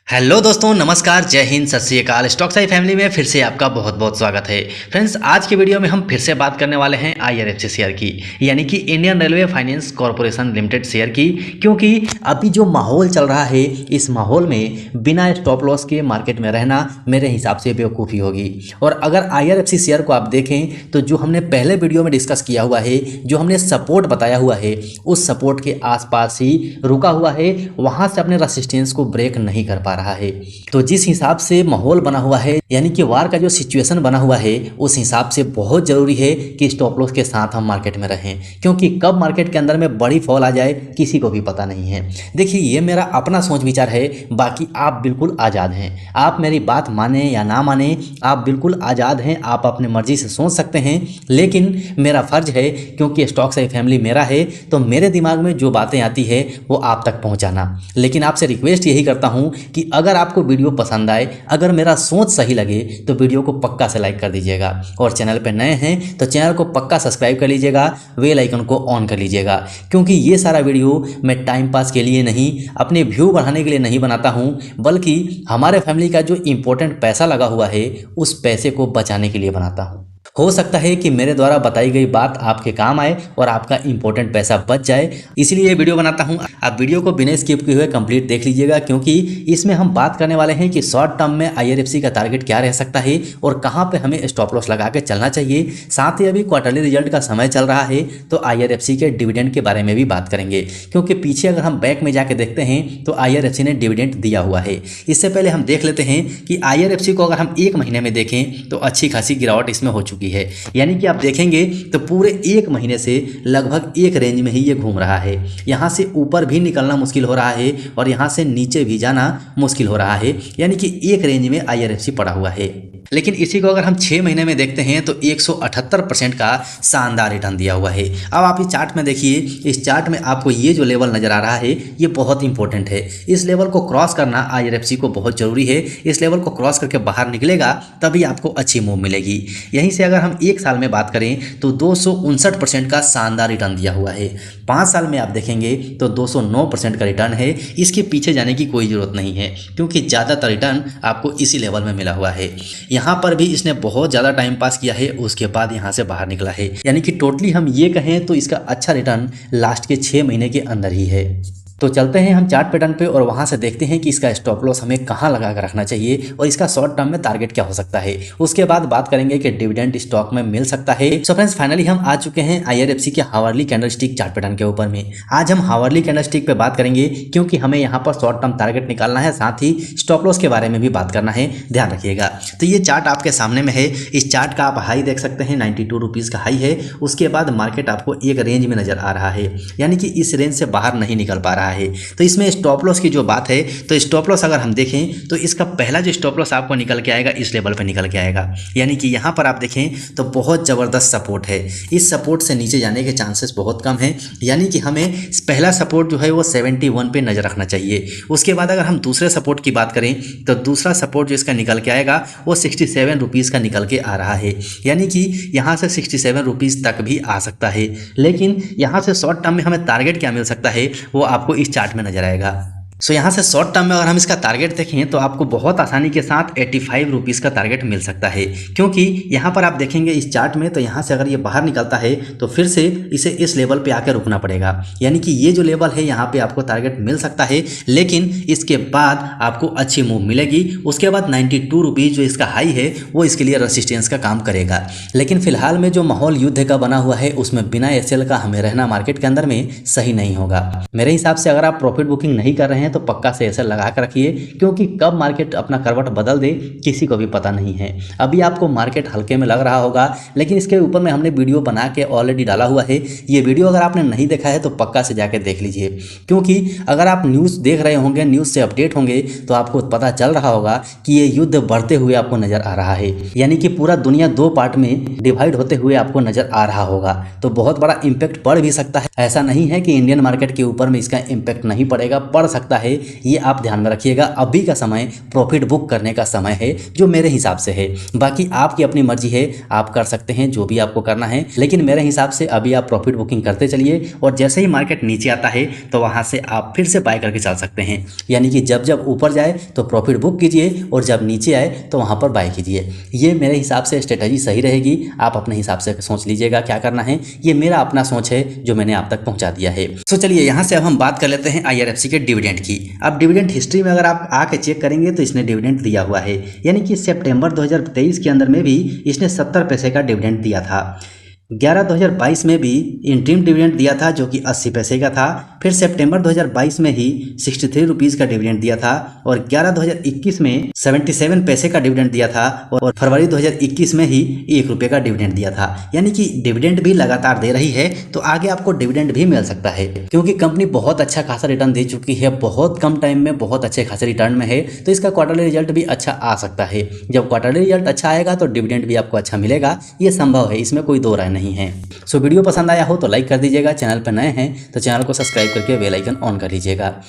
Hello दोस्तों, नमस्कार, जय हिंद, सत श्री अकाल। स्टॉक साई फैमिली में फिर से आपका बहुत बहुत स्वागत है। फ्रेंड्स, आज के वीडियो में हम फिर से बात करने वाले हैं IRFC शेयर की, यानी कि Indian railway finance corporation limited share की। क्योंकि अभी जो माहौल चल रहा है, इस माहौल में बिना स्टॉप लॉस के मार्केट में रहना मेरे हिसाब से बेवकूफ़ी होगी। और अगर IRFC शेयर को आप देखें तो जो हमने पहले वीडियो में डिस्कस किया हुआ है, जो हमने सपोर्ट बताया हुआ है, उस सपोर्ट के आसपास ही रुका हुआ है, वहाँ से अपने रेसिस्टेंस को ब्रेक नहीं कर पा रहा है। तो जिस हिसाब से माहौल बना हुआ है, यानी कि वार का जो सिचुएशन बना हुआ है, उस हिसाब से बहुत जरूरी है कि स्टॉप लॉस के साथ हम मार्केट में रहें। क्योंकि कब मार्केट के अंदर में बड़ी फॉल आ जाए किसी को भी पता नहीं है। देखिए, ये मेरा अपना सोच विचार है, बाकी आप बिल्कुल आज़ाद हैं। आप मेरी बात माने या ना माने, आप बिल्कुल आज़ाद हैं, आप अपनी मर्जी से सोच सकते हैं। लेकिन मेरा फ़र्ज है, क्योंकि स्टॉक साई फैमिली मेरा है, तो मेरे दिमाग में जो बातें आती है वो आप तक पहुँचाना। लेकिन आपसे रिक्वेस्ट यही करता हूँ कि अगर आपको वीडियो पसंद आए, अगर मेरा सोच सही लगे, तो वीडियो को पक्का से लाइक कर दीजिएगा। और चैनल पर नए हैं तो चैनल को पक्का सब्सक्राइब कर लीजिएगा, बेल आइकन को ऑन कर लीजिएगा। क्योंकि ये सारा वीडियो मैं टाइम पास के लिए नहीं, अपने व्यू बढ़ाने के लिए नहीं बनाता हूँ, बल्कि हमारे फैमिली का जो इम्पोर्टेंट पैसा लगा हुआ है, उस पैसे को बचाने के लिए बनाता हूँ। हो सकता है कि मेरे द्वारा बताई गई बात आपके काम आए और आपका इंपॉर्टेंट पैसा बच जाए, इसलिए ये वीडियो बनाता हूँ। आप वीडियो को बिना स्किप किए हुए कंप्लीट देख लीजिएगा, क्योंकि इसमें हम बात करने वाले हैं कि शॉर्ट टर्म में IRFC का टारगेट क्या रह सकता है और कहाँ पे हमें स्टॉप लॉस लगा के चलना चाहिए। साथ ही अभी क्वार्टरली रिजल्ट का समय चल रहा है, तो IRFC के डिविडेंड के बारे में भी बात करेंगे। क्योंकि पीछे अगर हम बैक में जाके देखते हैं तो IRFC ने डिविडेंड दिया हुआ है। इससे पहले हम देख लेते हैं कि IRFC को अगर हम एक महीने में देखें तो अच्छी खासी गिरावट इसमें हो चुकी है। यानी कि आप देखेंगे तो पूरे एक महीने से लगभग एक रेंज में ही ये घूम रहा है। यहाँ से ऊपर भी निकलना मुश्किल हो रहा है और यहाँ से नीचे भी जाना मुश्किल हो रहा है। यानी कि एक रेंज में IRFC पड़ा हुआ है। लेकिन इसी को अगर हम 6 महीने में देखते हैं तो 178% का शानदार रिटर्न दिया हुआ है। अब आप इस चार्ट में देखिए, इस चार्ट में आपको ये जो लेवल नज़र आ रहा है, ये बहुत इंपॉर्टेंट है। इस लेवल को क्रॉस करना IRFC को बहुत ज़रूरी है। इस लेवल को क्रॉस करके बाहर निकलेगा तभी आपको अच्छी मूव मिलेगी। यहीं से अगर हम एक साल में बात करें तो 259% का शानदार रिटर्न दिया हुआ है। 5 साल में आप देखेंगे तो 209% का रिटर्न है। इसके पीछे जाने की कोई ज़रूरत नहीं है, क्योंकि ज़्यादातर रिटर्न आपको इसी लेवल में मिला हुआ है। यहाँ पर भी इसने बहुत ज़्यादा टाइम पास किया है, उसके बाद यहाँ से बाहर निकला है। यानी कि टोटली हम ये कहें तो इसका अच्छा रिटर्न लास्ट के 6 महीने के अंदर ही है। तो चलते हैं हम चार्ट पैटर्न पे और वहाँ से देखते हैं कि इसका स्टॉप लॉस हमें कहाँ लगा कर रखना चाहिए और इसका शॉर्ट टर्म में टारगेट क्या हो सकता है। उसके बाद बात करेंगे कि डिविडेंड स्टॉक में मिल सकता है। सो फ्रेंड्स, फाइनली हम आ चुके हैं IRFC के हावरली कैंडलस्टिक चार्ट पैटर्न के ऊपर में। आज हम हावरली कैंडलस्टिक पे बात करेंगे, क्योंकि हमें यहाँ पर शॉर्ट टर्म टारगेट निकालना है, साथ ही स्टॉप लॉस के बारे में भी बात करना है, ध्यान रखिएगा। तो ये चार्ट आपके सामने में है। इस चार्ट का आप हाई देख सकते हैं, 92 रुपीज़ का हाई है। उसके बाद मार्केट आपको एक रेंज में नजर आ रहा है, यानी कि इस रेंज से बाहर नहीं निकल पा रहा है। तो इसमें स्टॉप लॉस की जो बात है, तो स्टॉप लॉस अगर हम देखें तो इसका पहला जो स्टॉप लॉस आपको निकल के आएगा, इस लेवल पे निकल के आएगा। यानी कि यहाँ पर आप देखें तो बहुत ज़बरदस्त सपोर्ट है। इस सपोर्ट से नीचे जाने के चांसेस बहुत कम हैं। यानी कि हमें पहला सपोर्ट जो है वो 71 पे नज़र रखना चाहिए। उसके बाद अगर हम दूसरे सपोर्ट की बात करें तो दूसरा सपोर्ट जो इसका निकल के आएगा वो 67 रुपीज़ का निकल के आ रहा है। यानी कि यहाँ से 67 रुपीज़ तक भी आ सकता है। लेकिन यहाँ से शॉर्ट टर्म में हमें टारगेट क्या मिल सकता है, वो आपको इस चार्ट में नजर आएगा। सो यहाँ से शॉर्ट टर्म में अगर हम इसका टारगेट देखें तो आपको बहुत आसानी के साथ 85 रुपीज़ का टारगेट मिल सकता है। क्योंकि यहाँ पर आप देखेंगे इस चार्ट में, तो यहाँ से अगर ये बाहर निकलता है तो फिर से इसे इस लेवल पे आकर रुकना पड़ेगा। यानी कि ये जो लेवल है, यहाँ पे आपको टारगेट मिल सकता है, लेकिन इसके बाद आपको अच्छी मूव मिलेगी। उसके बाद 92 रुपीज़ जो इसका हाई है, वो इसके लिए रेसिस्टेंस का काम करेगा। लेकिन फिलहाल में जो माहौल युद्ध का बना हुआ है, उसमें बिना SL का हमें रहना मार्केट के अंदर में सही नहीं होगा। मेरे हिसाब से अगर आप प्रॉफिट बुकिंग नहीं कर रहे हैं तो पक्का से ऐसे लगा कर रखिए, क्योंकि कब मार्केट अपना करवट बदल दे किसी को भी पता नहीं है। अभी आपको मार्केट हल्के में लग रहा होगा, लेकिन इसके ऊपर में हमने वीडियो बना के ऑलरेडी डाला हुआ है। ये वीडियो अगर आपने नहीं देखा है तो पक्का से जाके देख लीजिए, क्योंकि अगर आप न्यूज़ देख रहे होंगे, न्यूज़ से अपडेट होंगे, तो आपको पता चल रहा होगा कि ये युद्ध बढ़ते हुए आपको नजर आ रहा है। यानी कि पूरा दुनिया 2 पार्ट में डिवाइड होते हुए आपको नजर आ रहा होगा। तो बहुत बड़ा इम्पैक्ट पड़ भी सकता है। ऐसा नहीं है कि इंडियन मार्केट के ऊपर में इसका इम्पैक्ट नहीं पड़ेगा, पड़ सकता है, ये आप ध्यान में रखिएगा। अभी का समय प्रॉफिट बुक करने का समय है जो मेरे हिसाब से है। बाकी आपकी अपनी मर्जी है, आप कर सकते हैं जो भी आपको करना है, लेकिन मेरे हिसाब से अभी आप प्रॉफिट बुकिंग करते चलिए और जैसे ही मार्केट नीचे आता है तो वहाँ से आप फिर से बाय करके चल सकते हैं। यानी कि जब जब ऊपर जाए तो प्रॉफिट बुक कीजिए और जब नीचे आए तो वहाँ पर बाय कीजिए। ये मेरे हिसाब से स्ट्रेटजी सही रहेगी। आप अपने हिसाब से सोच लीजिएगा क्या करना है। ये मेरा अपना सोच है जो मैंने आप तक पहुँचा दिया है। तो चलिए यहाँ से अब हम बात कर लेते हैं IRFC के डिविडेंड की। अब डिविडेंड हिस्ट्री में अगर आप आके चेक करेंगे तो इसने डिविडेंड दिया हुआ है, यानी कि सितंबर 2023 के अंदर में भी इसने 70 पैसे का डिविडेंड दिया था। 11/2022 में भी इंटरिम डिविडेंड दिया था जो कि 80 पैसे का था। फिर सितंबर 2022 में ही 63 रुपीज़ का डिविडेंड दिया था और 11/2021 में 77 पैसे का डिविडेंड दिया था और फरवरी 2021 में ही 1 रुपये का डिविडेंड दिया था। यानी कि डिविडेंड भी लगातार दे रही है, तो आगे आपको डिविडेंड भी मिल सकता है क्योंकि कंपनी बहुत अच्छा खासा रिटर्न दे चुकी है, बहुत कम टाइम में बहुत अच्छे खासे रिटर्न में है। तो इसका क्वार्टरली रिजल्ट भी अच्छा आ सकता है। जब क्वार्टरली रिजल्ट अच्छा आएगा तो डिविडेंड भी आपको अच्छा मिलेगा, ये संभव है, इसमें कोई दो राय नहीं है। सो वीडियो पसंद आया हो तो लाइक कर दीजिएगा। चैनल पर नए हैं तो चैनल को सब्सक्राइब करके बेल आइकन ऑन कर लीजिएगा।